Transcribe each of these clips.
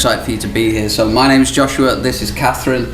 excited for you to be here. So my name is Joshua, this is Catherine,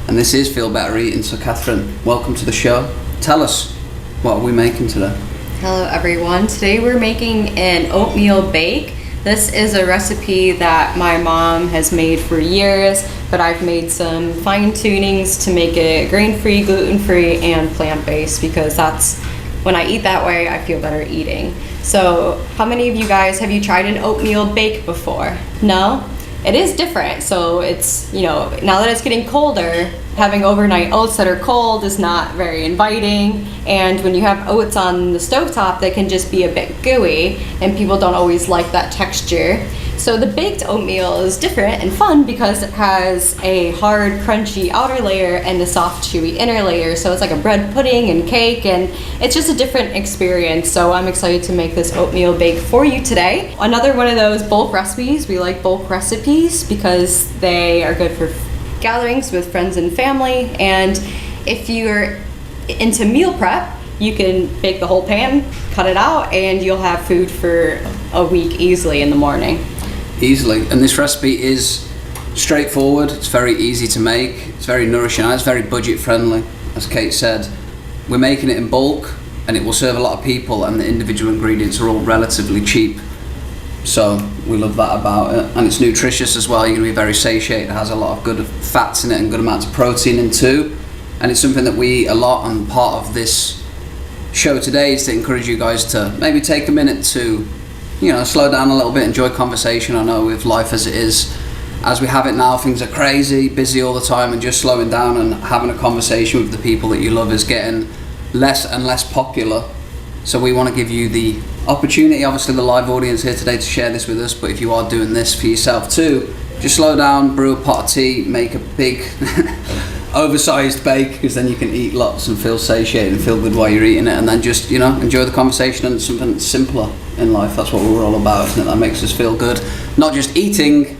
and this is Feel Better Eating. So Catherine, welcome to the show. Tell us, what are we making today? Hello everyone. Today we're making an oatmeal bake. This is a recipe that my mom has made for years, but I've made some fine tunings to make it grain-free, gluten-free, and plant-based because that's, when I eat that way, I feel better eating. So how many of you guys, have you tried an oatmeal bake before? No? It is different. So it's, now that it's getting colder, having overnight oats that are cold is not very inviting. And when you have oats on the stovetop, they can just be a bit gooey, and people don't always like that texture. So the baked oatmeal is different and fun because it has a hard, crunchy outer layer and a soft, chewy inner layer. So it's like a bread pudding and cake, and it's just a different experience. So I'm excited to make this oatmeal bake for you today. Another one of those bulk recipes. We like bulk recipes because they are good for gatherings with friends and family. And if you're into meal prep, you can bake the whole pan, cut it out, and you'll have food for a week easily in the morning. Easily. And this recipe is straightforward, it's very easy to make, it's very nourishing, and it's very budget friendly. As Kate said, we're making it in bulk and it will serve a lot of people, and the individual ingredients are all relatively cheap. So we love that about it, and it's nutritious as well. You're going to be very satiated. It has a lot of good fats in it and good amounts of protein in too, and it's something that we eat a lot. And part of this show today is to encourage you guys to maybe take a minute to slow down a little bit, enjoy conversation. I know with life as it is, as we have it now, things are crazy, busy all the time, and just slowing down and having a conversation with the people that you love is getting less and less popular. So we want to give you the opportunity, obviously the live audience here today, to share this with us, but if you are doing this for yourself too, just slow down, brew a pot of tea, make a big oversized bake, because then you can eat lots and feel satiated and feel good while you're eating it, and then just enjoy the conversation and something simpler in life. That's what we're all about, isn't it? That makes us feel good, not just eating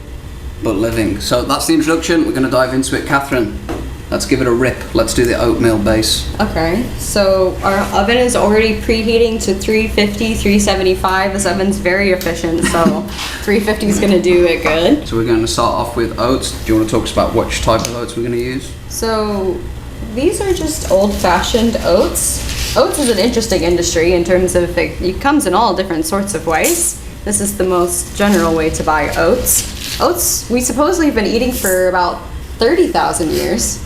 but living. So that's the introduction. We're going to dive into it. Catherine, let's give it a rip. Let's do the oatmeal base. Okay, so our oven is already preheating to 350, 375. This oven's very efficient, so 350 is going to do it good. So we're going to start off with oats. Do you want to talk about which type of oats we're going to use? So these are just old-fashioned oats. Oats is an interesting industry in terms of it comes in all different sorts of ways. This is the most general way to buy oats. Oats, we supposedly have been eating for about 30,000 years.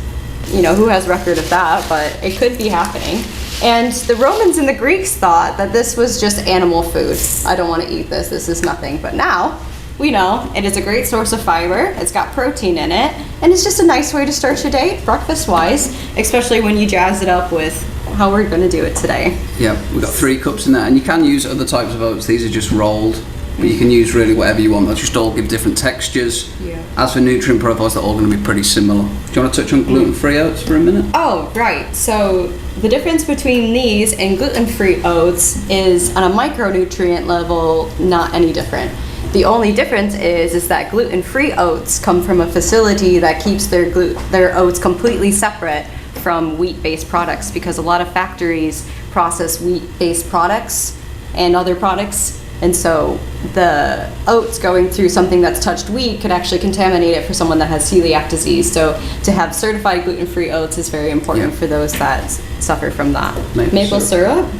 Who has record of that, but it could be happening. And the Romans and the Greeks thought that this was just animal food. I don't want to eat this. This is nothing. But now we know it is a great source of fiber. It's got protein in it, and it's just a nice way to start your day, breakfast-wise, especially when you jazz it up with how we're going to do it today. Yeah, we've got 3 cups in there, and you can use other types of oats. These are just rolled, but you can use really whatever you want. They'll just all give different textures. Yeah. As for nutrient profiles, they're all going to be pretty similar. Do you want to touch on gluten-free oats for a minute? Oh, right. So the difference between these and gluten-free oats is, on a micronutrient level, not any different. The only difference is that gluten-free oats come from a facility that keeps their oats completely separate from wheat-based products, because a lot of factories process wheat-based products and other products. And so the oats going through something that's touched wheat could actually contaminate it for someone that has celiac disease. So to have certified gluten-free oats is very important for those that suffer from that. Maple syrup,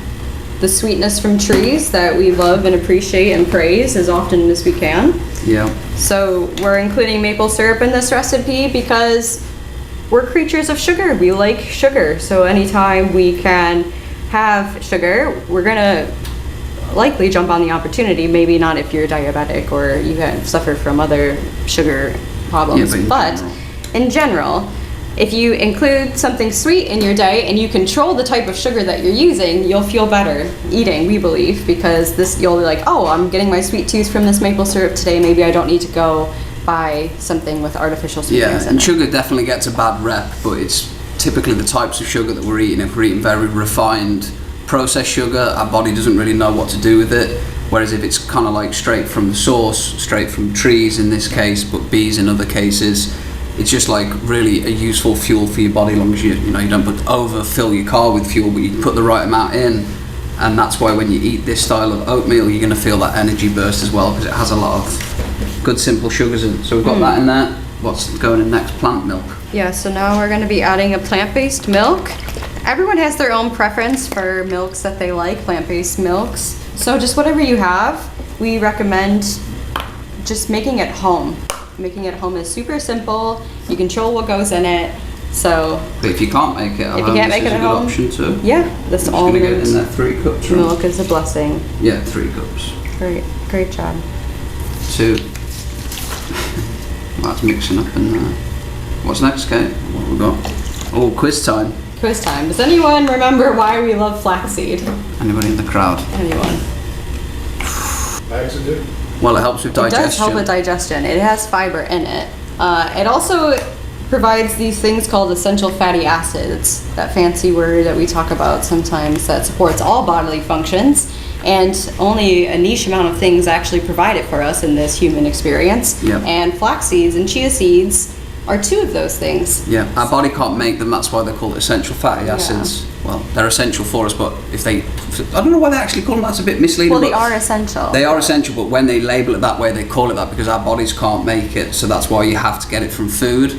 the sweetness from trees that we love and appreciate and praise as often as we can. Yeah. So we're including maple syrup in this recipe because we're creatures of sugar. We like sugar. So anytime we can have sugar, we're gonna likely jump on the opportunity. Maybe not if you're diabetic or you suffer from other sugar problems, but in general, if you include something sweet in your day and you control the type of sugar that you're using, you'll feel better eating, we believe, because you'll be like, oh, I'm getting my sweet tooth from this maple syrup today, maybe I don't need to go buy something with artificial sweeteners in it. And sugar definitely gets a bad rep, but it's typically the types of sugar that we're eating. If we're eating very refined processed sugar, our body doesn't really know what to do with it, whereas if it's kind of like straight from the source, straight from trees in this case, but bees in other cases, it's just like really a useful fuel for your body, as long as you don't overfill your car with fuel, but you can put the right amount in. And that's why when you eat this style of oatmeal, you're going to feel that energy burst as well, because it has a lot of good simple sugars in. So we've got that in there. What's going in next? Plant milk. Yeah, so now we're gonna be adding a plant-based milk. Everyone has their own preference for milks that they like, plant-based milks. So just whatever you have, we recommend just making it home. Making it home is super simple. You control what goes in it. So but if you can't make it at home, this is a good option too. Yeah, this I'm just almond gonna get in there 3 cups. Right? milk is a blessing. Yeah, 3 cups. Great job. 2. That's mixing up in there. What's next, Kate? What have we got? Oh, quiz time. Quiz time. Does anyone remember why we love flaxseed? Anybody in the crowd? Anyone? Well, it helps with digestion. It does help with digestion. It has fiber in it. It also provides these things called essential fatty acids, that fancy word that we talk about sometimes, that supports all bodily functions. And only a niche amount of things actually provide it for us in this human experience. Yep. And flax seeds and chia seeds are 2 of those things. Yeah, our body can't make them, that's why they're called essential fatty acids. Yeah. Well, they're essential for us, but if they, I don't know why they actually call them, that's a bit misleading. Well, they are essential. They are essential, but when they label it that way, they call it that because our bodies can't make it, so that's why you have to get it from food.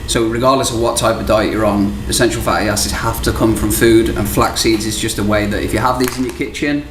So regardless of what type of diet you're on, essential fatty acids have to come from food, and flax seeds is just a way that if you have these in your kitchen,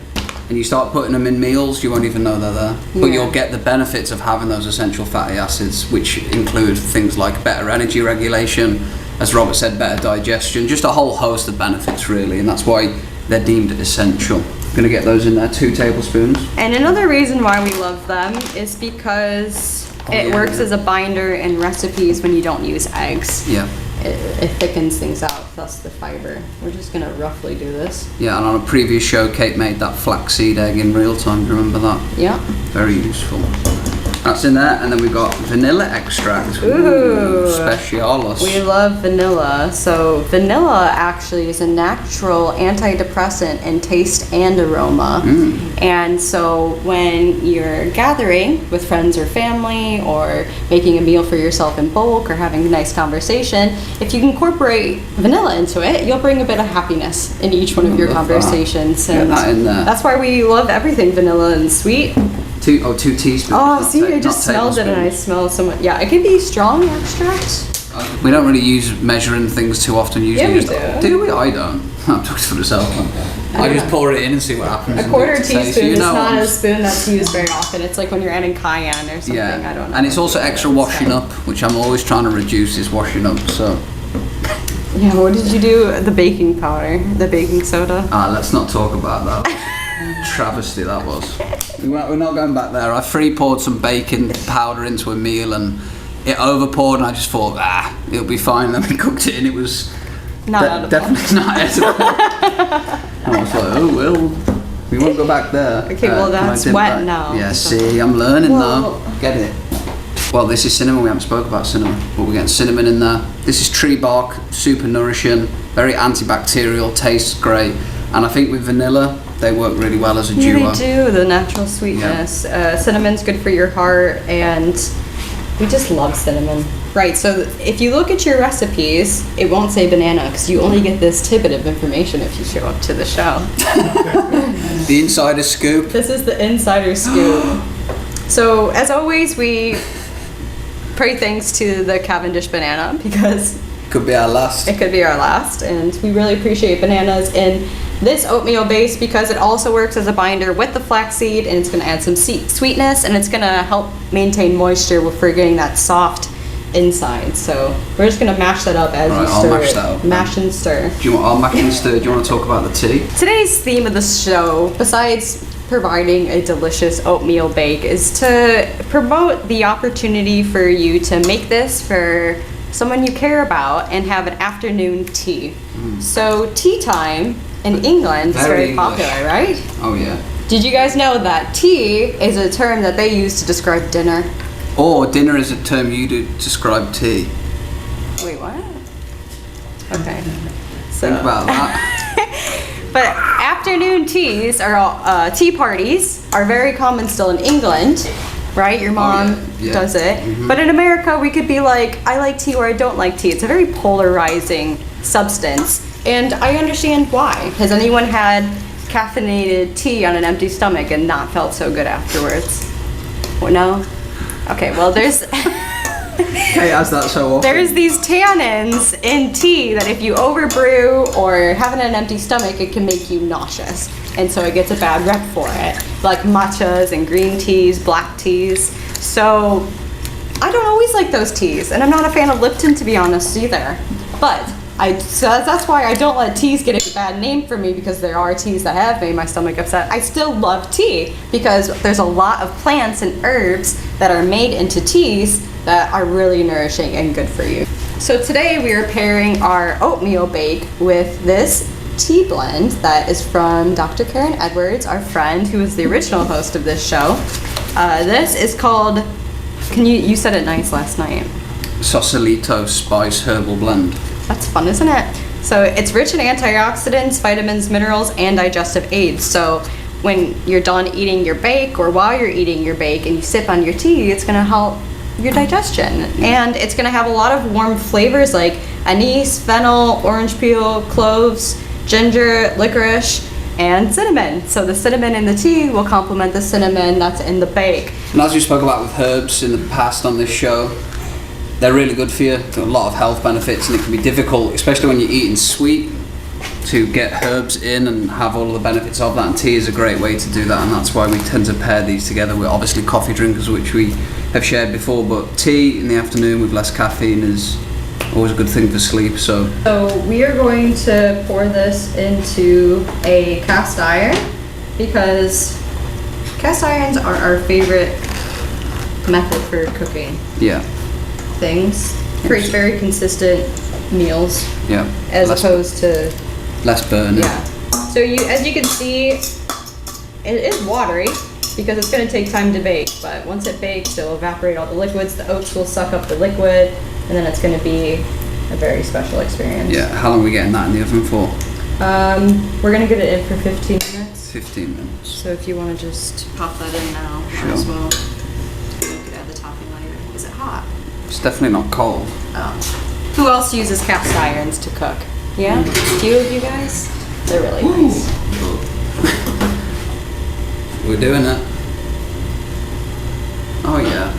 and you start putting them in meals, you won't even know they're there. But Yeah. you'll get the benefits of having those essential fatty acids, which include things like better energy regulation, as Robert said, better digestion, just a whole host of benefits really, and that's why they're deemed essential. I'm gonna get those in there, 2 tablespoons. And another reason why we love them is because it works as a binder in recipes when you don't use eggs. Yeah. It thickens things out, plus the fiber. We're just gonna roughly do this. Yeah, and on a previous show, Kate made that flaxseed egg in real time. Do you remember that? Yeah. Very useful. That's in there, and then we've got vanilla extract. Ooh. Specialis. We love vanilla. So vanilla actually is a natural antidepressant in taste and aroma. And so when you're gathering with friends or family, or making a meal for yourself in bulk, or having a nice conversation, if you incorporate vanilla into it, you'll bring a bit of happiness in each one of your love that. conversations. Get And that in there. that's why we love everything vanilla and sweet. 2 teaspoons. Oh, not see, ta- I just not smelled it and I tablespoons. smell so much. Yeah, it could be strong extract. We don't really use measuring things too often. Usually, Yeah, we do. Do we? I don't. I'm talking for myself. I just pour it in and see what happens. A and quarter do it to taste. teaspoon You is know not what a spoon that's used very often. It's like when you're adding cayenne or something. Yeah, I don't know. and it's also extra washing up, which I'm always trying to reduce is washing up. So, Yeah, what did you do? The baking powder, the baking soda. let's not talk about that. Travesty that was. We're not going back there. I free poured some baking powder into a meal and it over poured, and I just thought, it'll be fine. And then we cooked it and it was Not edible. definitely not edible. And I was like, oh well, we won't go back there. Okay, well, Can I that's dip wet back? now, Yeah, so- see, I'm learning Well- now. Get it. Well, this is cinnamon. We haven't spoke about cinnamon, but we're getting cinnamon in there. This is tree bark, super nourishing, very antibacterial, tastes great. And I think with vanilla, they work really well as a Yeah, duo. they do, the natural sweetness. Cinnamon's good for your heart, and we just love cinnamon. Right, so if you look at your recipes, it won't say banana, because you only get this tidbit of information if you show up to the show. The insider scoop. This is the insider scoop. So, as always, we pray thanks to the Cavendish banana, because Could be our last. it could be our last, and we really appreciate bananas in this oatmeal base because it also works as a binder with the flaxseed, and it's going to add some sweetness, and it's going to help maintain moisture for getting that soft inside. So we're just going to mash that up as Right, you I'll stir mash it. that up. Mash and stir. Do you want? I'll mash and stir. Do you want to talk about the tea? Today's theme of the show, besides providing a delicious oatmeal bake, is to promote the opportunity for you to make this for someone you care about and have an afternoon tea. So tea time in England is Very very English. popular, right? Oh yeah. Did you guys know that tea is a term that they use to describe dinner? Or dinner is a term you do describe tea. Wait, what? Okay. So, Think about that. but afternoon teas are tea parties are very common still in England, right? Your mom yeah. does it. But in America, we could be like, I like tea or I don't like tea. It's a very polarizing substance, and I understand why. Has anyone had caffeinated tea on an empty stomach and not felt so good afterwards? Well, no? Okay, well there's Kate has that so often. there's these tannins in tea that if you overbrew or have it in an empty stomach, it can make you nauseous. And so it gets a bad rep for it. Like matchas and green teas, black teas. So I don't always like those teas, and I'm not a fan of Lipton to be honest either. But so that's why I don't let teas get a bad name for me, because there are teas that have made my stomach upset. I still love tea because there's a lot of plants and herbs that are made into teas that are really nourishing and good for you. So today we are pairing our oatmeal bake with this tea blend that is from Dr. Karen Edwards, our friend who is the original host of this show. This is called, you said it nice last night. Sausalito Spice Herbal Blend. That's fun, isn't it? So it's rich in antioxidants, vitamins, minerals, and digestive aids. So when you're done eating your bake, or while you're eating your bake and you sip on your tea, it's gonna help your digestion. And it's gonna have a lot of warm flavors like anise, fennel, orange peel, cloves, ginger, licorice, and cinnamon. So the cinnamon in the tea will complement the cinnamon that's in the bake. And as we spoke about with herbs in the past on this show, they're really good for you. Got a lot of health benefits, and it can be difficult, especially when you're eating sweet, to get herbs in and have all of the benefits of that. And tea is a great way to do that, and that's why we tend to pair these together. We're obviously coffee drinkers, which we have shared before, but tea in the afternoon with less caffeine is always a good thing for sleep. So we are going to pour this into a cast iron, because cast irons are our favorite method for cooking. Yeah. Things. Creates very consistent meals. Yeah. As opposed to less burning. Yeah. So as you can see, it is watery because it's going to take time to bake. But once it bakes, it'll evaporate all the liquids. The oats will suck up the liquid, and then it's going to be a very special experience. Yeah. How long are we getting that in the oven for? We're going to get it in for 15 minutes. 15 minutes. So if you want to just pop that in now, sure. as well. You could add the topping later. Is it hot? It's definitely not cold. Oh. Who else uses cast irons to cook? Yeah? A few of you guys? They're really nice. We're doing it. Oh yeah.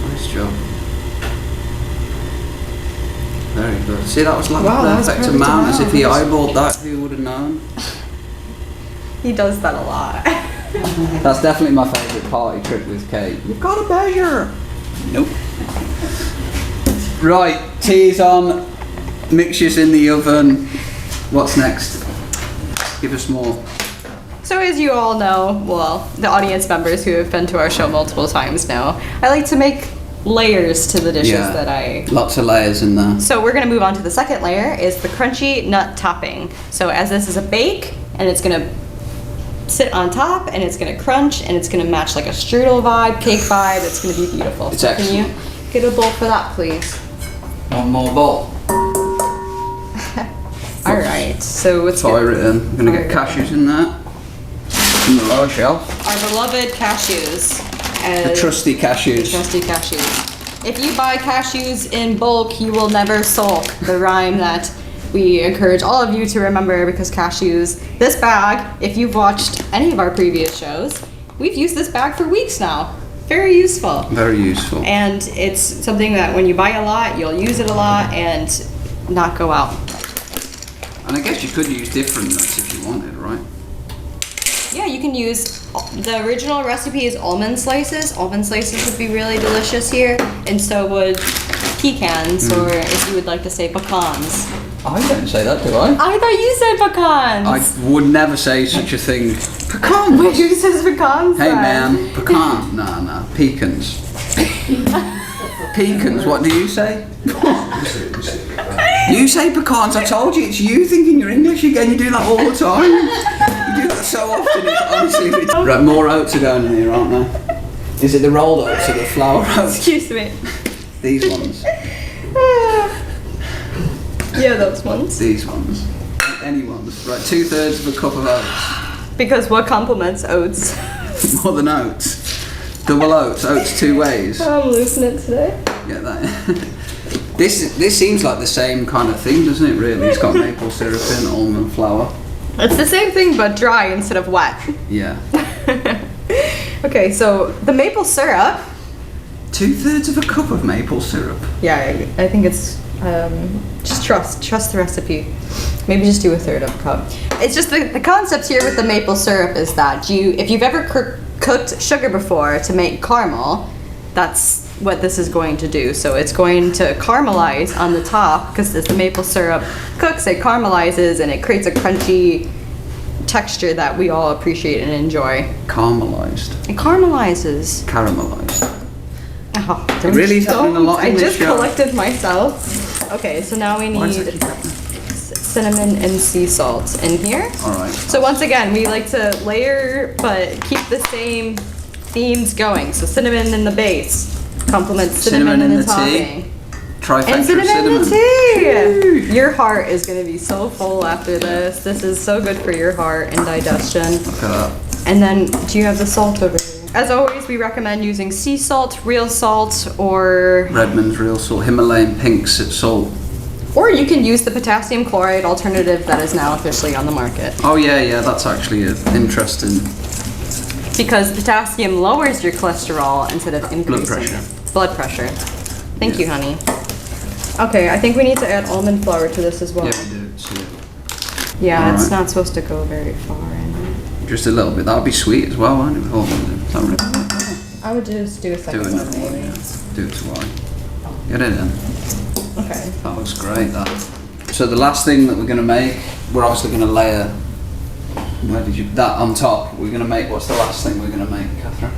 Nice job. Very good. See, that was like Wow, that was perfect perfect amount. As if he amount. eyeballed that, who would have known? He does that a lot. That's definitely my favourite party trick with Kate. You've got to measure. Nope. Right, tea's on, mixtures in the oven. What's next? Give us more. So as you all know, well, the audience members who have been to our show multiple times know, I like to make layers to the dishes that I... Lots of layers in there. So we're going to move on to the second layer, is the crunchy nut topping. So as this is a bake, and it's going to sit on top, and it's going to crunch, and it's going to match like a strudel vibe, cake vibe. It's going to be beautiful. It's so excellent. Can you get a bowl for that, please? One more bowl. All right, so what's Fire it in. I'm going to get cashews in there. In the lower shelf. Our beloved cashews. The trusty cashews. Trusty cashews. If you buy cashews in bulk, you will never sulk. The rhyme that we encourage all of you to remember, because cashews, this bag, if you've watched any of our previous shows, we've used this bag for weeks now. Very useful. Very useful. And it's something that when you buy a lot, you'll use it a lot and not go out. And I guess you could use different nuts if you wanted, right? Yeah, you can use, the original recipe is almond slices. Almond slices would be really delicious here, and so would pecans, or if you would like to say pecans. I don't say that, do I? I thought you said pecans. I would never say such a thing. Pecans! Who says pecans? Hey then? man, pecan. No, pecans. Pecans, what do you say? You say pecans, I told you, it's you thinking you're English again, you do that all the time. You do that so often, it's honestly ridiculous. Right, more oats are going in here, aren't there? Is it the rolled oats or the flour oats? Excuse me. These ones. Yeah, those ones. These ones. Any ones. Right, 2/3 of a cup of oats. Because what complements oats? More than oats. Double oats, oats two ways. I'm losing it today. Get that. This seems like the same kind of thing, doesn't it, really? It's got maple syrup in, almond flour. It's the same thing, but dry instead of wet. Yeah. Okay, so the maple syrup 2/3 of a cup of maple syrup. Yeah, I think it's just trust the recipe. Maybe just do 1/3 of a cup. It's just the concept here with the maple syrup is that if you've ever cooked sugar before to make caramel, that's what this is going to do. So it's going to caramelize on the top because as the maple syrup cooks, it caramelizes and it creates a crunchy texture that we all appreciate and enjoy. Caramelized. It caramelizes. Caramelized. Oh, It really is happening a lot I in this just show. collected myself. Okay, so now we Why does it need keep happening? cinnamon and sea salt in here. All right. So once again, we like to layer but keep the same themes going. So cinnamon in the base complements cinnamon in the topping. Trifecta And of cinnamon in the cinnamon. tea! Your heart is going to be so full after this. This is so good for your heart and digestion. Look at that. And then, do you have the salt over here? As always, we recommend using sea salt, real salt, or Redmond's real salt, Himalayan pink salt. you can use the potassium chloride alternative that is now officially on the market. Oh yeah, that's actually interesting. Because potassium lowers your cholesterol instead of increasing pressure. blood pressure. Thank you, honey. Okay, I think we need to add almond flour to this as well. Yeah, we do. So, Yeah, it's Alright. not supposed to go very far in. just a little bit. That'll be sweet as well, won't it? With almond. Is that right? I would just do a Do second it. one, maybe. Do it twice. Get it in. Okay. That looks great. That. So the last thing that we're going to make, we're obviously going to layer. Where did you? That on top. We're going to make. What's the last thing we're going to make, Catherine?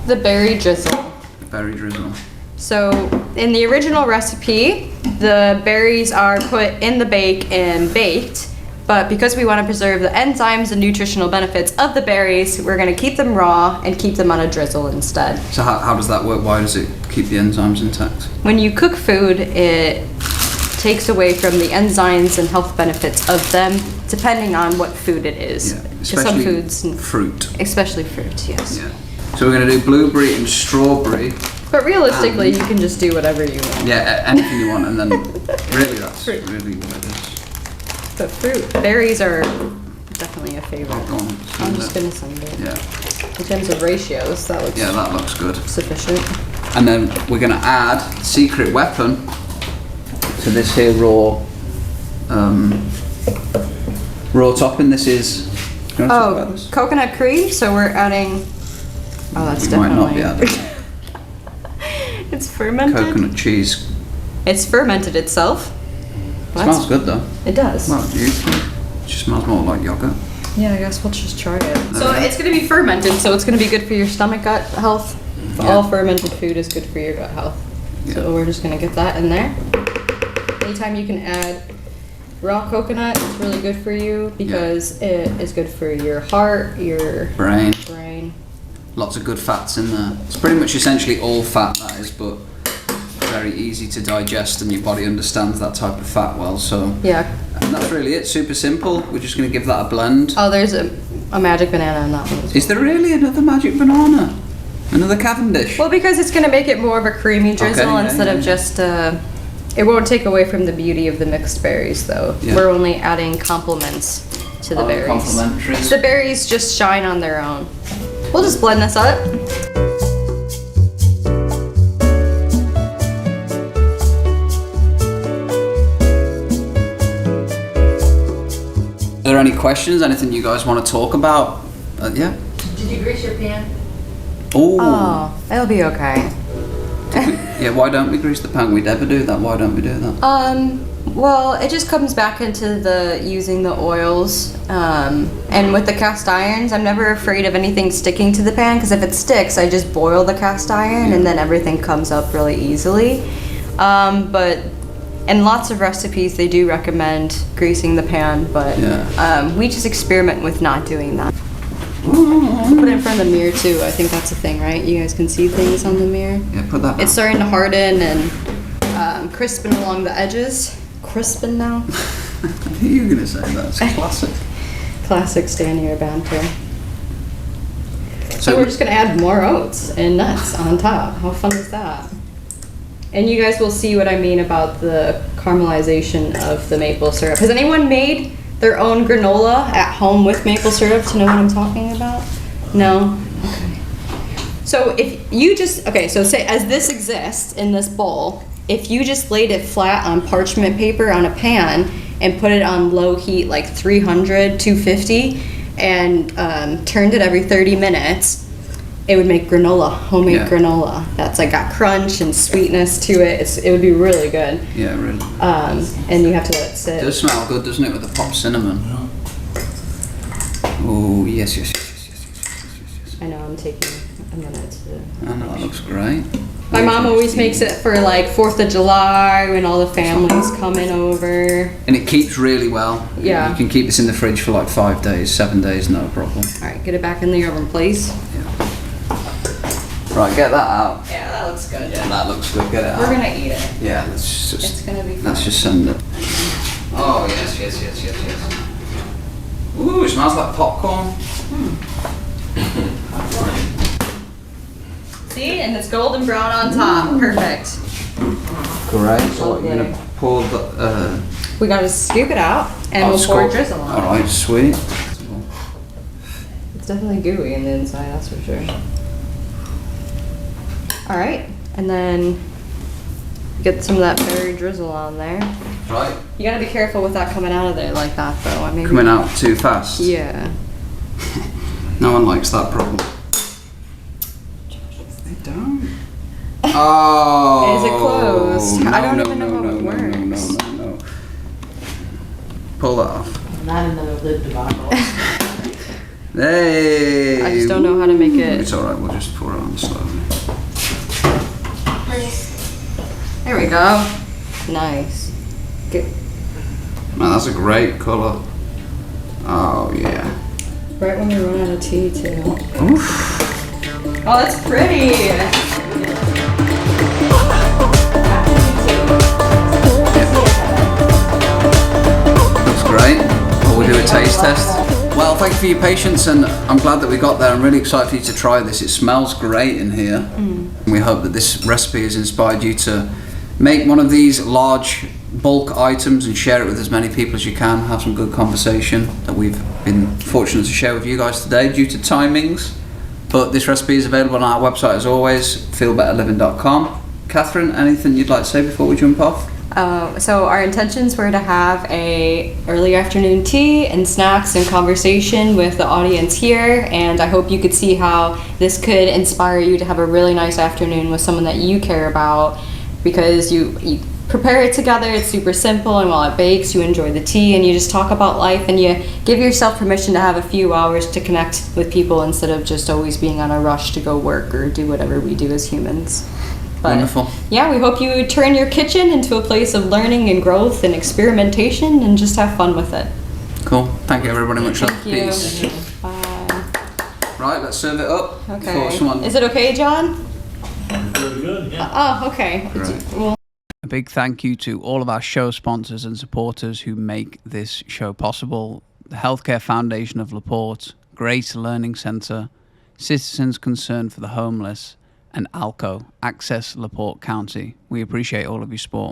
The berry drizzle. The berry drizzle. So, in the original recipe, the berries are put in the bake and baked, but because we want to preserve the enzymes and nutritional benefits of the berries, we're going to keep them raw and keep them on a drizzle instead. So how does that work? Why does it keep the enzymes intact? When you cook food, it takes away from the enzymes and health benefits of them, depending on what food it is. Yeah, 'Cause some especially foods, fruit. especially fruit, yes. Yeah. So we're going to do blueberry and strawberry. But realistically, you can just do whatever you want. Yeah, anything you want, and then really that's Fruit. really what it is. But fruit, berries are definitely a favorite. Go on, I'm send just it. gonna send it. Yeah, In terms of ratios, that looks yeah, that looks good. sufficient. And then we're going to add secret weapon to this here raw topping. This is. Do you want to talk about Oh, this? coconut cream. So we're adding. Oh, that's We might not definitely. be adding It's fermented. coconut cheese. It's fermented itself. Smells good though. It does. Well, it just smells more like yogurt. Yeah, I guess we'll just try it. So Okay. it's gonna be fermented, so it's gonna be good for your stomach gut health. Yeah. All fermented food is good for your gut health. Yeah. So we're just gonna get that in there. Anytime you can add raw coconut, it's really good for you because it is good for your heart, your Brain. brain. Lots of good fats in there. It's pretty much essentially all fat, that is, but very easy to digest, and your body understands that type of fat well. So Yeah. and that's really it. Super simple. We're just going to give that a blend. Oh, there's a magic banana in that one. Is there really another magic banana? Another Cavendish? Well, because it's gonna make it more of a creamy drizzle Okay, yeah, instead of yeah. just. It won't take away from the beauty of the mixed berries, though. Yeah. We're only adding complements to the berries. Complementaries. The berries just shine on their own. We'll just blend this up. Are there any questions? Anything you guys want to talk about? Yeah. Did you grease your pan? Ooh. Oh, it'll be okay. Yeah. Why don't we grease the pan? We never do that. Why don't we do that? Well, it just comes back into the using the oils. And with the cast irons, I'm never afraid of anything sticking to the pan because if it sticks, I just boil the cast iron and then everything comes up really easily. But in lots of recipes, they do recommend greasing the pan, but Yeah. we just experiment with not doing that. Put it in front of the mirror too. I think that's a thing, right? You guys can see things on the mirror. Yeah. Put that. It's starting to harden and crispen along the edges. Crispen now. I knew you were going to say that. It's classic. Classic Stanier banter. So So we're just gonna add more oats and nuts on top. How fun is that? And you guys will see what I mean about the caramelization of the maple syrup. Has anyone made their own granola at home with maple syrup to know what I'm talking about? No? Okay. So if you just, okay, so say as this exists in this bowl, if you just laid it flat on parchment paper on a pan and put it on low heat, like 300, 250, and turned it every 30 minutes, it would make granola, homemade granola. That's like got crunch and sweetness to it. It would be really good. Yeah, really. And you have to let it sit. It does smell good, doesn't it, with the popped cinnamon? Oh, yes. I know, I'm taking a minute to... I know, that looks great. My mom always makes it for like 4th of July when all the family's coming over. And it keeps really well. Yeah. You can keep this in the fridge for like 5 days, 7 days, no problem. Alright, get it back in the oven, please. Yeah. Right, get that out. Yeah, that looks good. Yeah, that looks good. Get it out. We're gonna eat it. Yeah, let's just... It's gonna be fun. Let's just send it. Oh, yes. Ooh, it smells like popcorn. See, and it's golden brown on top. Perfect. Great. So what, you're gonna pour the... We gotta scoop it out, and we'll pour drizzle on. Alright, sweet. It's definitely gooey in the inside, that's for sure. Alright, and then get some of that berry drizzle on there. Right. You gotta be careful with that coming out of there like that, though. I mean, Coming out too fast? Yeah. No one likes that problem. They don't. Oh. Is it closed? I don't even know how it works. No. Pull that off. Not another lid debacle. Hey. I just don't know how to make it. It's alright, we'll just pour it on slowly. There we go. Nice. Good. Man, that's a great colour. Oh, yeah. Right when we run out of tea, too. Oof. Oh, that's pretty. Looks great. Well, we'll do a taste test. Well, thank you for your patience, and I'm glad that we got there. I'm really excited for you to try this. It smells great in here. We hope that this recipe has inspired you to make one of these large bulk items and share it with as many people as you can. Have some good conversation that we've been fortunate to share with you guys today due to timings. But this recipe is available on our website as always, feelbetterliving.com. Catherine, anything you'd like to say before we jump off? So our intentions were to have a early afternoon tea and snacks and conversation with the audience here, and I hope you could see how this could inspire you to have a really nice afternoon with someone that you care about, because you prepare it together. It's super simple, and while it bakes, you enjoy the tea and you just talk about life, and you give yourself permission to have a few hours to connect with people instead of just always being on a rush to go work or do whatever we do as humans. But Wonderful. yeah, we hope you turn your kitchen into a place of learning and growth and experimentation and just have fun with it. Cool. Thank you everybody much. Thank you. Peace. Bye. Right, let's serve it up. Okay. Before someone... Is it okay, John? Very good, yeah. Oh, okay. Right. Well, A big thank you to all of our show sponsors and supporters who make this show possible. The Healthcare Foundation of LaPorte, Grace Learning Centre, Citizens Concerned for the Homeless, and ALCO, Access LaPorte County. We appreciate all of your support.